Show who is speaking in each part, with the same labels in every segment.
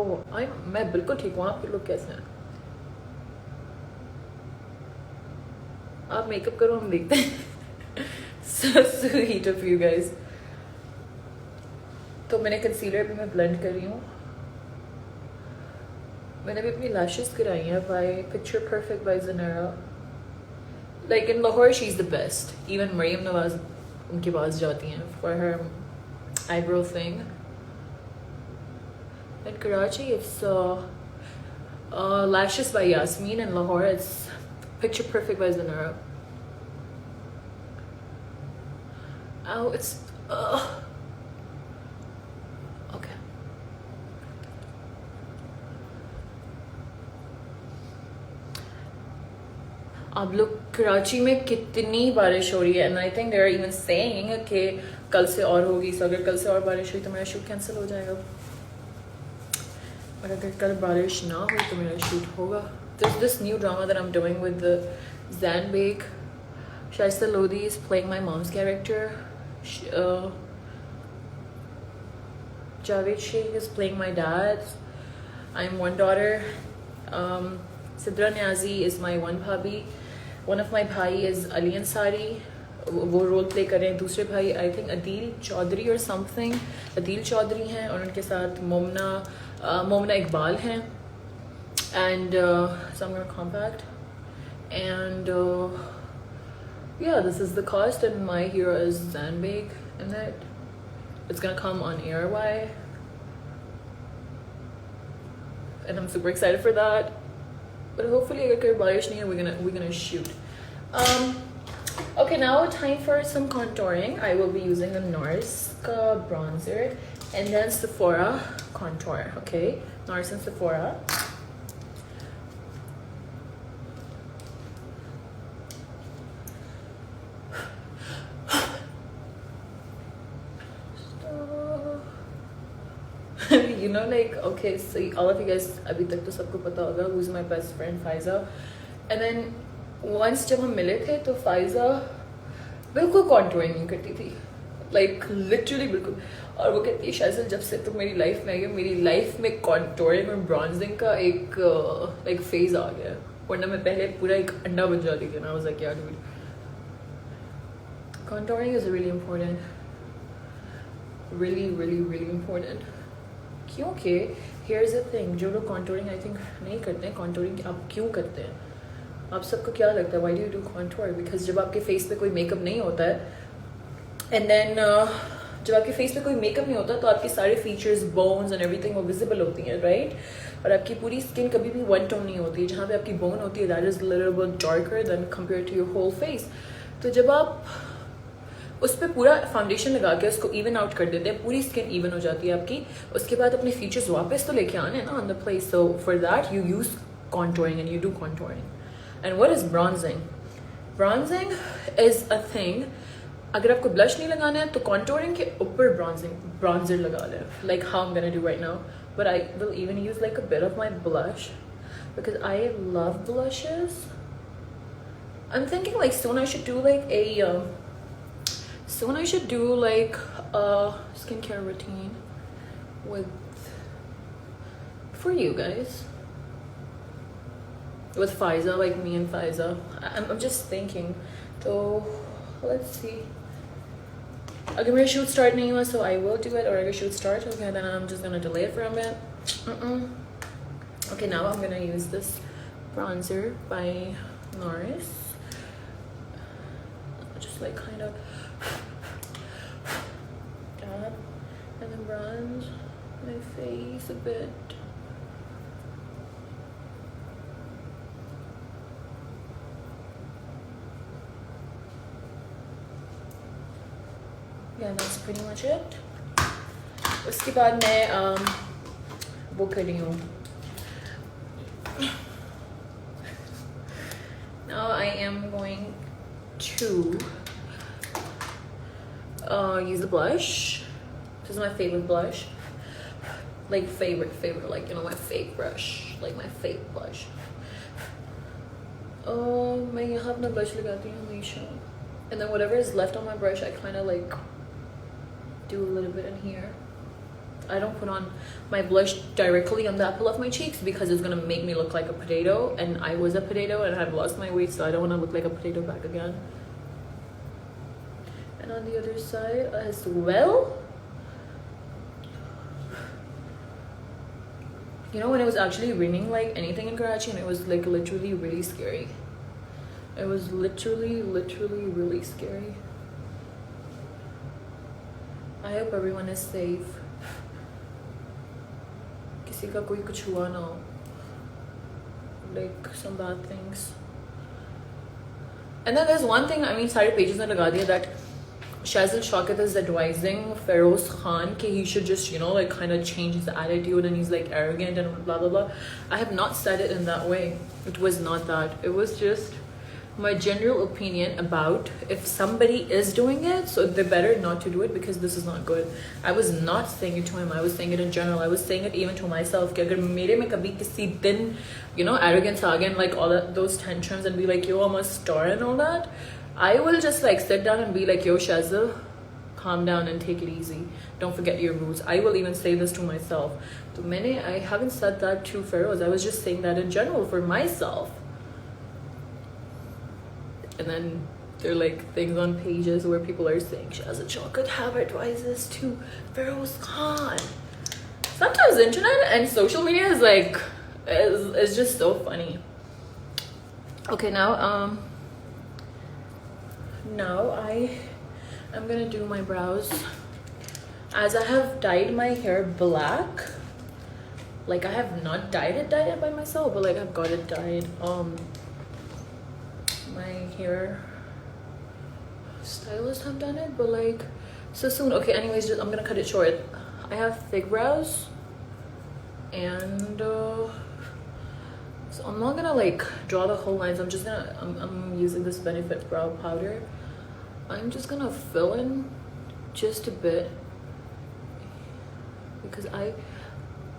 Speaker 1: हो मैं बिल्कुल ठीक हूँ. आपके लोग कैसे हैं? आप मेकअप करो, हम देखते हैं. So sweet of you guys. तो मैंने कंसीलर भी मैं ब्लेंड कर रही हूँ. मैंने भी अपनी लैशेस कराई हैं by picture perfect by Zanara. Like in Lahore, she's the best. Even Mariam Nawaz उनके पास जाती हैं for her eyebrow thing. In Karachi, it's lashes by Yasmin. In Lahore, it's picture perfect by Zenara. Oh, it's okay. अब लोग कराची में कितनी बारिश हो रही है and I think they are even saying कि कल से और होगी. So अगर कल से और बारिश हुई तो मेरा शूट कैंसिल हो जाएगा. और अगर कल बारिश ना हो तो मेरा शूट होगा. There's this new drama that I'm doing with the Zanbek. Shazeal Lodi is playing my mom's character. Javed Sheikh is playing my dad's. I'm one daughter. Sidra Niazi is my one bhabhi. One of my bhai is Ali Ansari. वो role play कर रहे हैं. दूसरे भाई I think Adeel Chaudhary और something Adeel Chaudhary हैं और उनके साथ मोमना इकबाल हैं. And so I'm gonna compact and yeah, this is the cast and my hero is Zanbek in it. It's gonna come on ARY and I'm super excited for that. But hopefully agar koi barish nahi hai, we're gonna shoot. Okay, now time for some contouring. I will be using the NARS bronzer and then Sephora contour. Okay, NARS and Sephora. You know, like, okay, so all of you guys abhi tak to sabko pata hoga who's my best friend Faiza. And then once जब हम मिले थे तो Pfizer बिल्कुल contouring नहीं करती थी. Like literally बिल्कुल. और वो कहती है शाज़िल जब से तुम मेरी लाइफ में आई हो मेरी लाइफ में contouring और bronzing का एक like phase आ गया. वरना मैं पहले पूरा एक अंडा बन जाती थी. I was like, yeah, dude. Contouring is really important. Really, really, really important. क्योंकि here's the thing, जो लोग contouring I think नहीं करते हैं, contouring आप क्यों करते हैं? आप सबको क्या लगता है? Why do you do contour? Because जब आपके face पे कोई makeup नहीं होता है and then जब आपके face पे कोई makeup नहीं होता तो आपके सारे features, bones and everything वो visible होती हैं, right? और आपकी पूरी skin कभी भी one tone नहीं होती है. जहाँ पे आपकी bone होती है that is a little bit darker than compared to your whole face. तो जब आप उस पर पूरा फाउंडेशन लगा के उसको इवन आउट कर देते हैं, पूरी स्किन इवन हो जाती है आपकी. उसके बाद अपने फीचर्स वापस तो लेके आने ना on the place. So for that you use contouring and you do contouring. And what is bronzing? Bronzing is a thing. अगर आपको ब्लश नहीं लगाना है तो कॉन्टोरिंग के ऊपर ब्रॉन्जर लगा लें, like how I am gonna do right now. But I will even use like a bit of my blush because I love blushes. I am thinking like soon I should do like a skincare routine for you guys with Faiza, like me and Faiza. I'm just thinking. So let's see. Agar mera shoot start nahi hua, so I will do it. Or agar shoot start, okay, then I'm just gonna delay it for a bit. Okay, now I'm gonna use this bronzer by NARS. Just like kind of dab and then bronze my face a bit. Yeah, that's pretty much it. उसके बाद मैं वो कर रही हूँ. Now I am going to use the blush. This is my favorite blush. Like favorite, like, you know, my fake brush, like my fake blush. मैं यहाँ अपना blush लगाती हूँ हमेशा. And then whatever is left on my brush, I kind of like do a little bit in here. I don't put on my blush directly on the apple of my cheeks because it's gonna make me look like a potato, and I was a potato and I've lost my weight, so I don't want to look like a potato back again. And on the other side as well, you know, when it was actually raining like anything in Karachi, and it was like literally really scary. It was literally really scary. I hope everyone is safe. Kisi ka koi kuch hua na ho. Like some bad things. And then there's one thing, I mean, sare pages mein laga diya that Shazeal Shoukat is advising Feroz Khan that he should just, you know, like kind of change his attitude, and he's like arrogant and blah blah blah. I have not said it in that way. It was not that. It was just my general opinion about if somebody is doing it, so they're better not to do it because this is not good. I was not saying it to him. I was saying it in general. I was saying it even to myself. कि अगर मेरे में कभी किसी दिन, you know, arrogance आ गया, like all of those tantrums and be like, yo, I'm a star and all that, I will just like sit down and be like, yo, Shazeal, calm down and take it easy. Don't forget your roots. I will even say this to myself. So I haven't said that to Feroz. I was just saying that in general for myself. And then there are like things on pages where people are saying Shazeal Shoukat have advices to Feroz Khan. Sometimes the internet and social media is like is just so funny. Okay, now I am gonna do my brows. As I have dyed my hair black, like I have not dyed it by myself, but like I've got it dyed. My hair stylist have done it, but like so soon. Okay, anyways, I'm gonna cut it short. I have thick brows, and so I'm not gonna like draw the whole lines. I'm just gonna I'm using this Benefit brow powder. I'm just gonna fill in just a bit because I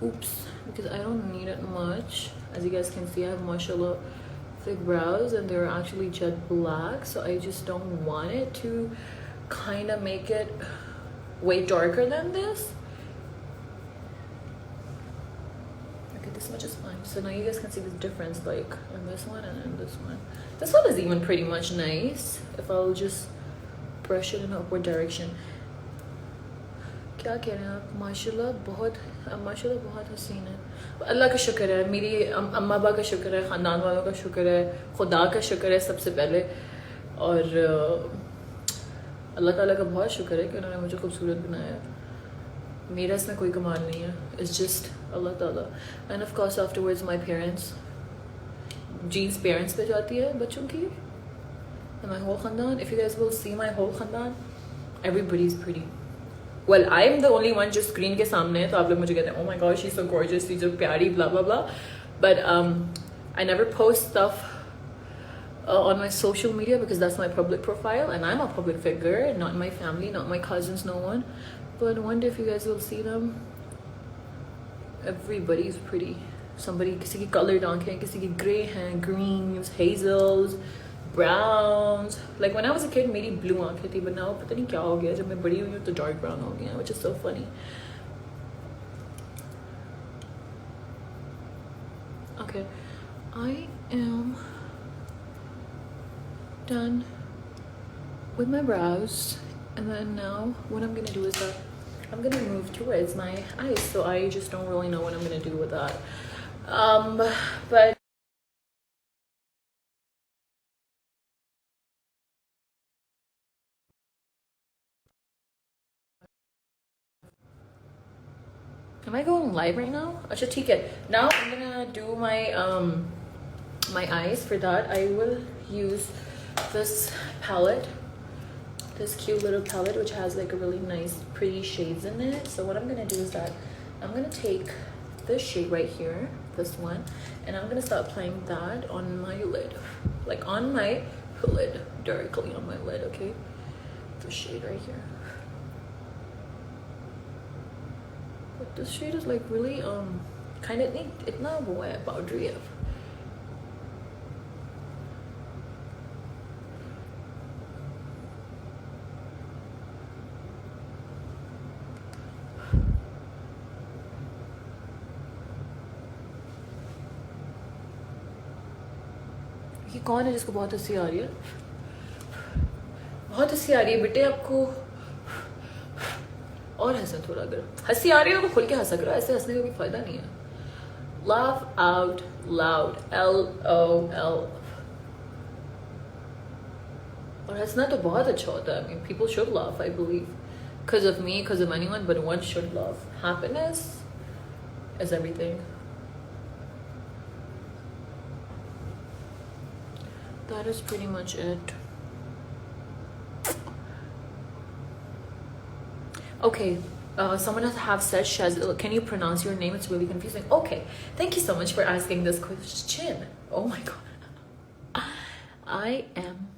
Speaker 1: don't need it much. As you guys can see, I have mashallah thick brows and they're actually jet black, so I just don't want it to kind of make it way darker than this. Okay, this much is fine. So now you guys can see the difference, like in this one and in this one. This one is even pretty much nice if I'll just brush it in an upward direction. क्या कह रहे हैं आप? माशाल्लाह बहुत हसीन है. अल्लाह का शुक्र है, मेरी अम्मा अब्बा का शुक्र है, ख़ानदान वालों का शुक्र है, खुदा का शुक्र है सबसे पहले, और अल्लाह ताला का बहुत शुक्र है कि उन्होंने मुझे खूबसूरत बनाया. मेरा इसमें कोई कमाल नहीं है. It's just Allah Ta'ala. And of course afterwards my parents, Jean's parents पे जाती है बच्चों की, and my whole khandan. If you guys will see my whole khandan, everybody's pretty. Well, I'm the only one just screen के सामने है, तो आप लोग मुझे कहते हैं, oh my gosh, she's so gorgeous, she's so प्यारी, blah blah blah. But I never post stuff on my social media because that's my public profile, and I'm a public figure, not my family, not my cousins, no one. But one day if you guys will see them, everybody's pretty. Somebody, किसी की colored आंखें, किसी की grey हैं, greens, hazels, browns. Like when I was a kid, मेरी blue आंखें थी, but now पता नहीं क्या हो गया, जब मैं बड़ी हुई हूँ तो dark brown हो गया, which is so funny. Okay, I am done with my brows, and then now what I'm gonna do is that I'm gonna move towards my eyes, so I just don't really know what I'm gonna do with that. But am I going live right now? Acha, theek hai. Now I'm gonna do my my eyes. For that I will use this palette, this cute little palette which has like a really nice pretty shades in it. So what I'm gonna do is that I'm gonna take this shade right here, this one, and I'm gonna start applying that on my lid, like on my lid, directly on my lid. Okay, the shade right here. But this shade is like really kind of neat. Itna wo hai powdery hai. ये कौन है जिसको बहुत हंसी आ रही है? बहुत हंसी आ रही है बेटे आपको? और हंसा थोड़ा, अगर हंसी आ रही है तो खुल के हंसा करो, ऐसे हंसने का कोई फायदा नहीं है. Laugh out loud. LOL. और हंसना तो बहुत अच्छा होता है. I mean, people should laugh, I believe. Because of me, because of anyone, but one should laugh. Happiness is everything. That is pretty much it. Okay. Someone have said Shazeal. Can you pronounce your name? It's really confusing. Okay. Thank you so much for asking this question. Oh my god. I am